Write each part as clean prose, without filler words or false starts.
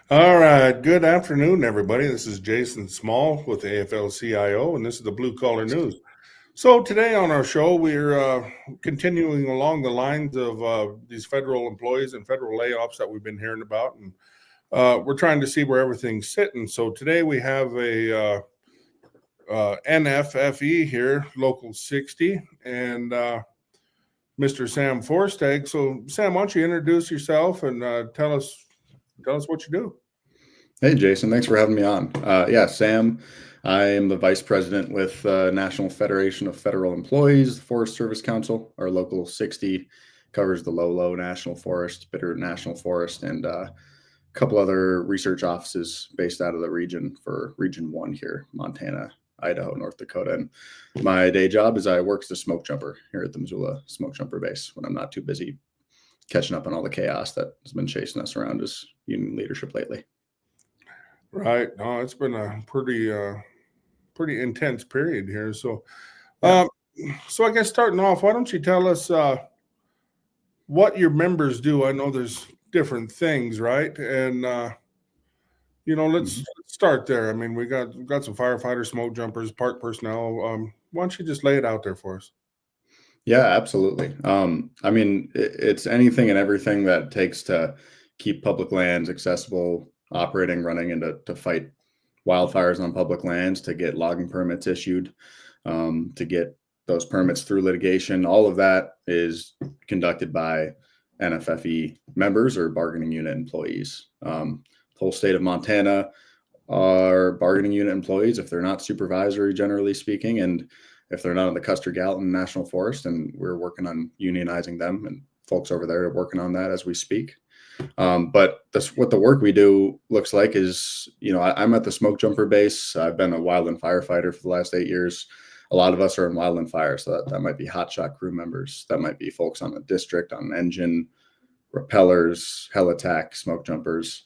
All right. Good afternoon, everybody. This is Jason Small with the AFL-CIO, and this is the Blue Collar News. So today on our show, we're continuing along the lines of these federal employees and federal layoffs that we've been hearing about, and we're trying to see where everything's sitting. So today we have a NFFE here, Local 60, and Mr. Sam Forstag. So Sam, why don't you introduce yourself and tell us what you do? Hey, Jason, thanks for having me on. Sam, I am the Vice President with National Federation of Federal Employees, the Forest Service Council. Our Local 60 covers the low National Forest, Bitter National Forest, and a couple other research offices based out of the region for Region 1 here, Montana, Idaho, North Dakota. And my day job is I work as a smoke jumper here at the Missoula Smoke Jumper Base when I'm not too busy catching up on all the chaos that has been chasing us around as union leadership lately. Right. No, it's been a pretty intense period here. So, Yeah. uh, so I guess starting off, why don't you tell us what your members do? I know there's different things, right? And let's Mhm. start there. I mean, we got some firefighters, smoke jumpers, park personnel. Why don't you just lay it out there for us? Yeah, absolutely. It's anything and everything that it takes to keep public lands accessible, operating, running, and to fight wildfires on public lands, to get logging permits issued, to get those permits through litigation. All of that is conducted by NFFE members or bargaining unit employees. The whole state of Montana are bargaining unit employees if they're not supervisory, generally speaking, and if they're not in the Custer Gallatin National Forest, and we're working on unionizing them, and folks over there are working on that as we speak. But that's what the work we do looks like is, I'm at the smoke jumper base. I've been a wildland firefighter for the last 8 years. A lot of us are in wildland fire, so that might be hotshot crew members. That might be folks on the district, on engine, repellers, helitac, smoke jumpers.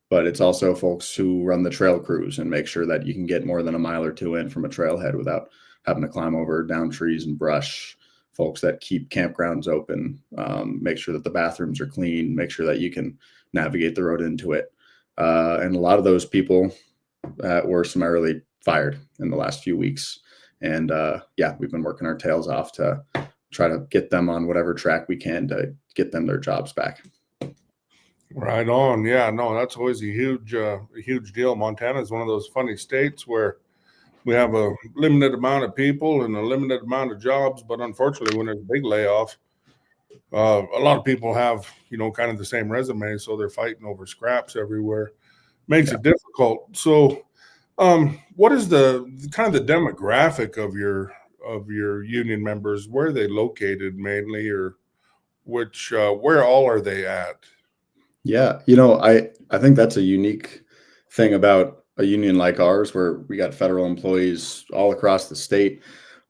But it's also folks who run the trail crews and make sure that you can get more than a mile or two in from a trailhead without having to climb over down trees and brush. Folks that keep campgrounds open, make sure that the bathrooms are clean, make sure that you can navigate the road into it. And a lot of those people were summarily fired in the last few weeks. And we've been working our tails off to try to get them on whatever track we can to get them their jobs back. Right on. Yeah, no, that's always a huge deal. Montana is one of those funny states where we have a limited amount of people and a limited amount of jobs, but unfortunately, when there's a big layoff, a lot of people have kind of the same resume, so they're fighting over scraps everywhere. Makes Yeah. it difficult. So, what is the kind of the demographic of your union members? Where are they located mainly, or which where all are they at? Yeah, I think that's a unique thing about a union like ours, where we got federal employees all across the state.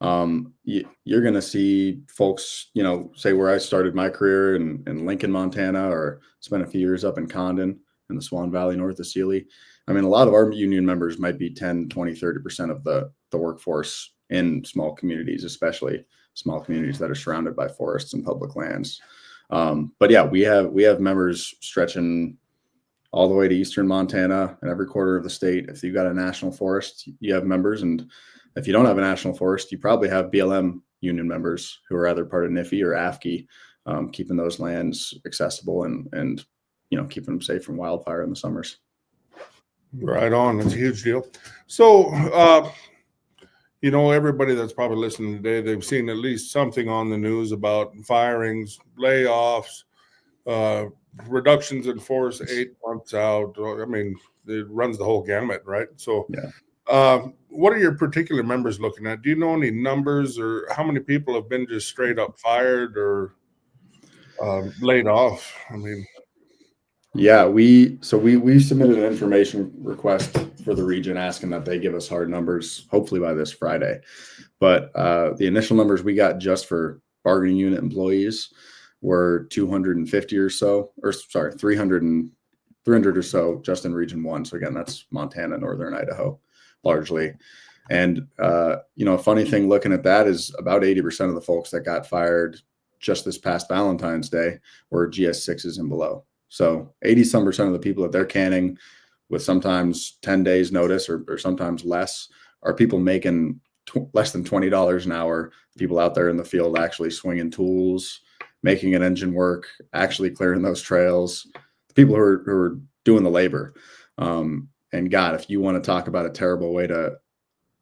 You're going to see folks, say where I started my career in Lincoln, Montana, or spent a few years up in Condon in the Swan Valley north of Sealy. I mean, a lot of our union members might be 10, 20, 30% of the workforce in small communities, especially small communities that are surrounded by forests and public lands. But yeah, we have members stretching all the way to eastern Montana and every quarter of the state. If you've got a national forest, you have members, and if you don't have a national forest, you probably have BLM union members who are either part of NFFE or AFL-CIO, keeping those lands accessible and keeping them safe from wildfire in the summers. Right on. It's a huge deal. So, everybody that's probably listening today, they've seen at least something on the news about firings, layoffs, uh, reductions in force 8 months out. I mean, it runs the whole gamut, right? So, Yeah. what are your particular members looking at? Do you know any numbers or how many people have been just straight up fired or laid off? I mean, Yeah, we submitted an information request for the region asking that they give us hard numbers, hopefully by this Friday. But the initial numbers we got just for bargaining unit employees were 250 or so, or sorry, 300 or so just in Region 1. So again, that's Montana, Northern Idaho, largely. And a funny thing looking at that is about 80% of the folks that got fired just this past Valentine's Day were GS6s and below. So 80 some percent of the people that they're canning with sometimes 10 days notice or sometimes less, are people making less than $20 an hour, people out there in the field actually swinging tools, making an engine work, actually clearing those trails, the people who are doing the labor. And God, if you want to talk about a terrible way to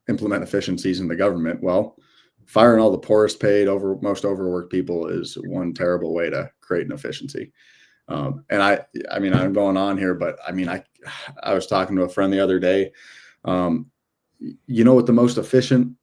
implement efficiencies in the government, well, firing all the poorest paid, most overworked people is one terrible way to create an efficiency. And I mean, I'm going on here, but I mean, I was talking to a friend the other day. You know what the most efficient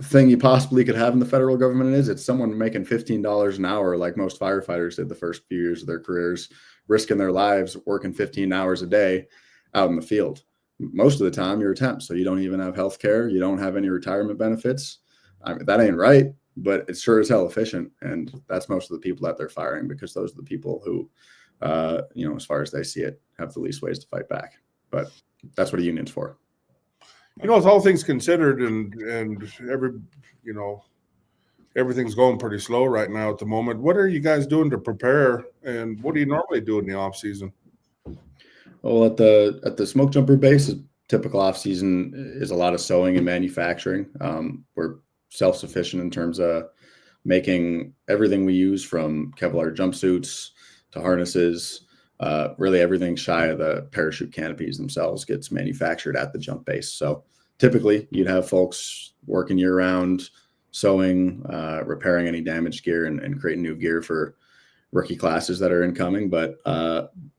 thing you possibly could have in the federal government is? It's someone making $15 an hour, like most firefighters did the first few years of their careers, risking their lives, working 15 hours a day out in the field. Most of the time you're a temp, so you don't even have health care. You don't have any retirement benefits. I mean, that ain't right, but it's sure as hell efficient. And that's most of the people that they're firing, because those are the people who, you know, as far as they see it, have the least ways to fight back. But that's what a union's for. You know, with all things considered, and everything's going pretty slow right now at the moment. What are you guys doing to prepare, and what do you normally do in the off season? Well, at the smoke jumper base, a typical off season is a lot of sewing and manufacturing. We're self-sufficient in terms of making everything we use, from Kevlar jumpsuits to harnesses. Really everything shy of the parachute canopies themselves gets manufactured at the jump base. So typically you'd have folks working year round, sewing, repairing any damaged gear, and creating new gear for rookie classes that are incoming. But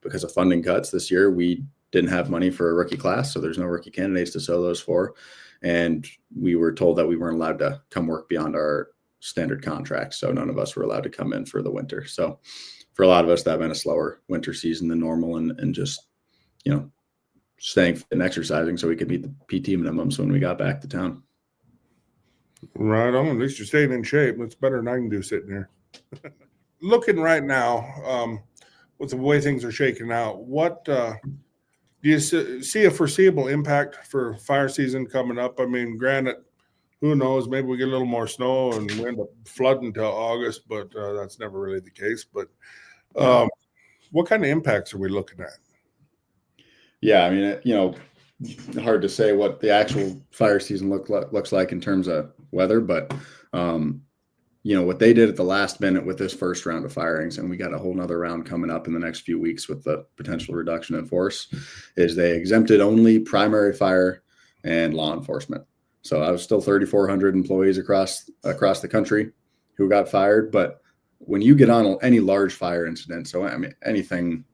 because of funding cuts this year, we didn't have money for a rookie class. So there's no rookie candidates to sew those for. And we were told that we weren't allowed to come work beyond our standard contract. So none of us were allowed to come in for the winter. So for a lot of us, that meant a slower winter season than normal, and just, you know, staying fit and exercising so we could meet the PT minimums when we got back to town. Right on. At least you're staying in shape. That's better than I can do sitting here. Looking right now, with the way things are shaking out, what do you see a foreseeable impact for fire season coming up? I mean, granted, who knows? Maybe we get a little more snow and we end up flooding till August, but that's never really the case. But what kind of impacts are we looking at? Yeah, I mean, you know, hard to say what the actual fire season looks like in terms of weather, but you know, what they did at the last minute with this first round of firings, and we got a whole nother round coming up in the next few weeks with the potential reduction in force, is they exempted only primary fire and law enforcement. So I was still 3,400 employees across the country who got fired. But when you get on any large fire incident, so I mean, anything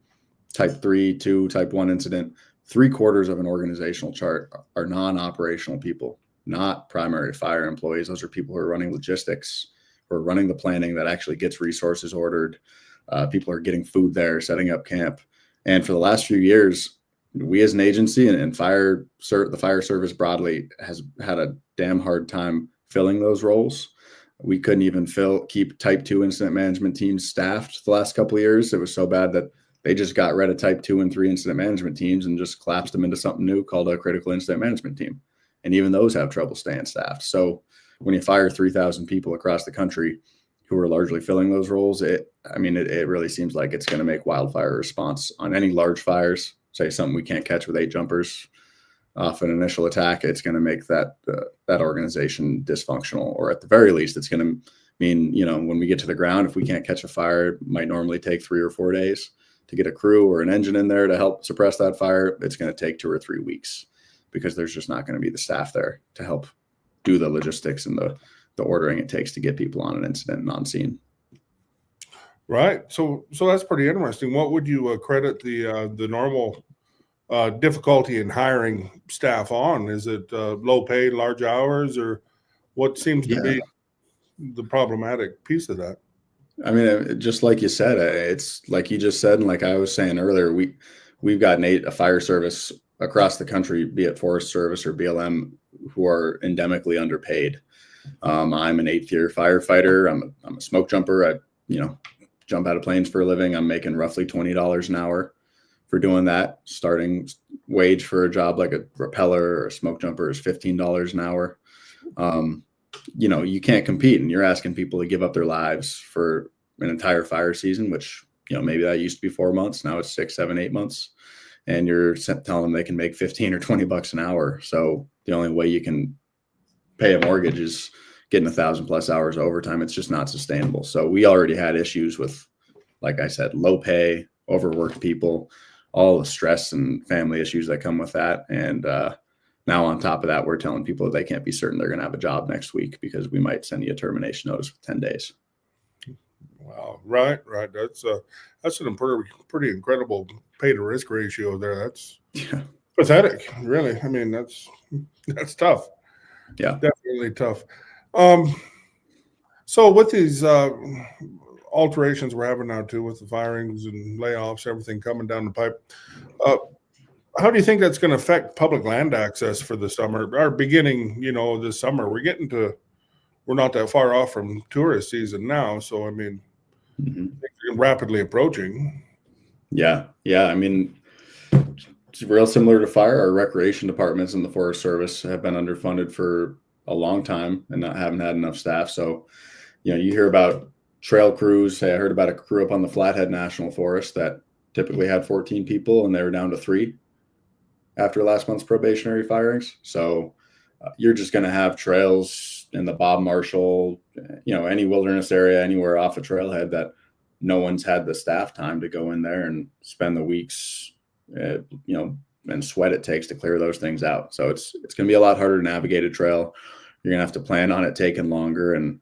type 3, 2, type 1 incident, 3/4 of an organizational chart are non-operational people, not primary fire employees. Those are people who are running logistics, who are running the planning that actually gets resources ordered. People are getting food there, setting up camp. And for the last few years, we as an agency and the fire service broadly has had a damn hard time filling those roles. We couldn't even keep type 2 incident management teams staffed the last couple of years. It was so bad that they just got rid of type 2 and 3 incident management teams and just collapsed them into something new called a critical incident management team. And even those have trouble staying staffed. So when you fire 3,000 people across the country who are largely filling those roles, it really seems like it's going to make wildfire response on any large fires, say something we can't catch with 8 jumpers off an initial attack, it's going to make that organization dysfunctional, or at the very least, it's going to mean, you know, when we get to the ground, if we can't catch a fire, it might normally take 3 or 4 days to get a crew or an engine in there to help suppress that fire. It's going to take 2 or 3 weeks because there's just not going to be the staff there to help do the logistics and the ordering it takes to get people on an incident and on scene. Right. So that's pretty interesting. What would you credit the normal difficulty in hiring staff on? Is it low pay, large hours, or what seems to be the problematic piece of that? I mean, just like you said, it's like you just said, and like I was saying earlier, we've got a fire service across the country, be it Forest Service or BLM, who are endemically underpaid. I'm an 8th year firefighter. I'm a smoke jumper. I jump out of planes for a living. I'm making roughly $20 an hour for doing that. Starting wage for a job like a repeller or a smoke jumper is $15 an hour. You can't compete, and you're asking people to give up their lives for an entire fire season, which, maybe that used to be 4 months. Now it's 6, 7, 8 months. and you're telling them they can make 15 or 20 bucks an hour. So the only way you can pay a mortgage is getting 1,000+ hours of overtime. It's just not sustainable. So we already had issues with, like I said, low pay, overworked people, all the stress and family issues that come with that. And now on top of that, we're telling people that they can't be certain they're going to have a job next week because we might send you a termination notice with 10 days. Wow. Right. That's an pretty incredible pay to risk ratio there. That's pathetic, really. I mean, that's tough. Yeah. Definitely tough. So with these alterations we're having now too, with the firings and layoffs, everything coming down the pipe, how do you think that's going to affect public land access for the summer? Or beginning, this summer, we're not that far off from tourist season now. So, I mean, rapidly approaching. Yeah. I mean, it's real similar to fire. Our recreation departments in the Forest Service have been underfunded for a long time and haven't had enough staff. So, you hear about trail crews. Hey, I heard about a crew up on the Flathead National Forest that typically had 14 people and they were down to 3 after last month's probationary firings. So you're just going to have trails in the Bob Marshall, any wilderness area, anywhere off a trailhead that no one's had the staff time to go in there and spend the weeks, and sweat it takes to clear those things out. So it's going to be a lot harder to navigate a trail. You're going to have to plan on it taking longer and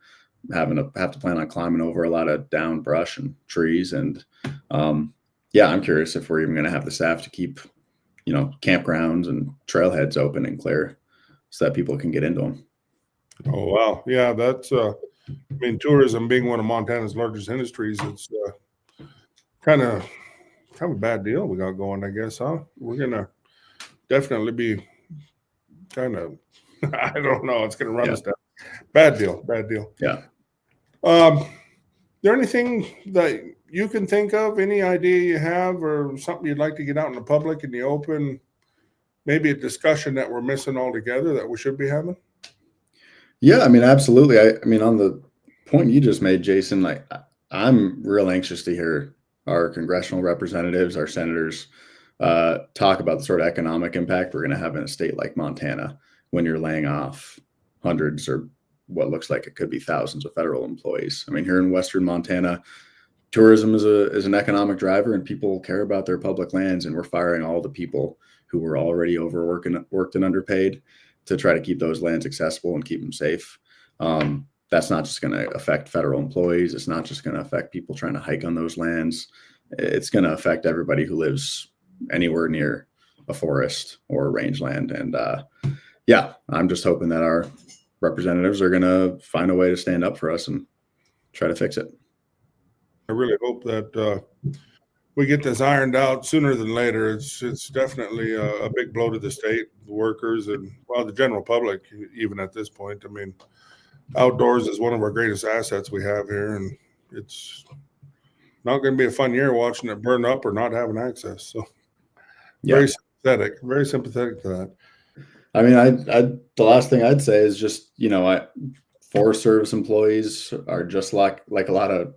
have to plan on climbing over a lot of down brush and trees. And I'm curious if we're even going to have the staff to keep, campgrounds and trailheads open and clear so that people can get into them. Oh, wow. Yeah, that's, tourism being one of Montana's largest industries, it's kind of a bad deal we got going, I guess, huh? We're going to definitely be kind of, I don't know, it's going to run us down. Bad deal. Yeah. There anything that you can think of, any idea you have, or something you'd like to get out in the public, in the open, maybe a discussion that we're missing altogether that we should be having? Yeah, I mean, absolutely. I mean, on the point you just made, Jason, I'm real anxious to hear our congressional representatives, our senators, talk about the sort of economic impact we're going to have in a state like Montana when you're laying off hundreds or what looks like it could be thousands of federal employees. I mean, here in Western Montana, tourism is an economic driver, and people care about their public lands, and we're firing all the people who were already worked and underpaid to try to keep those lands accessible and keep them safe. That's not just going to affect federal employees. It's not just going to affect people trying to hike on those lands. It's going to affect everybody who lives anywhere near a forest or a rangeland. And I'm just hoping that our representatives are going to find a way to stand up for us and try to fix it. I really hope that we get this ironed out sooner than later. It's definitely a big blow to the state, the workers, and the general public, even at this point. I mean, outdoors is one of our greatest assets we have here, and it's not going to be a fun year watching it burn up or not having access. So very sympathetic to that. I mean, the last thing I'd say is just, Forest Service employees are just like a lot of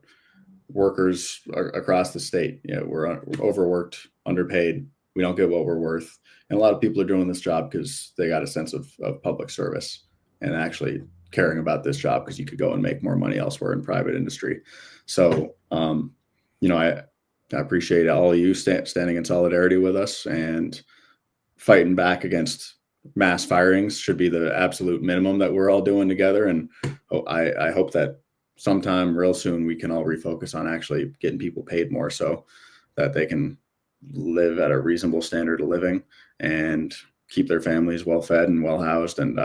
workers across the state. We're overworked, underpaid. We don't get what we're worth. And a lot of people are doing this job because they got a sense of public service and actually caring about this job because you could go and make more money elsewhere in private industry. So, I appreciate all of you standing in solidarity with us, and fighting back against mass firings should be the absolute minimum that we're all doing together. And I hope that sometime real soon we can all refocus on actually getting people paid more so that they can live at a reasonable standard of living and keep their families well fed and well housed. And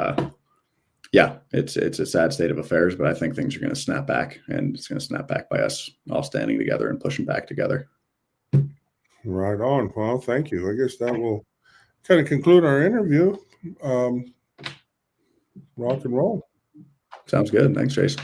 it's a sad state of affairs, but I think things are going to snap back, and it's going to snap back by us all standing together and pushing back together. Right on. Well, thank you. I guess that will kind of conclude our interview. Rock and roll. Sounds good. Thanks, Jason.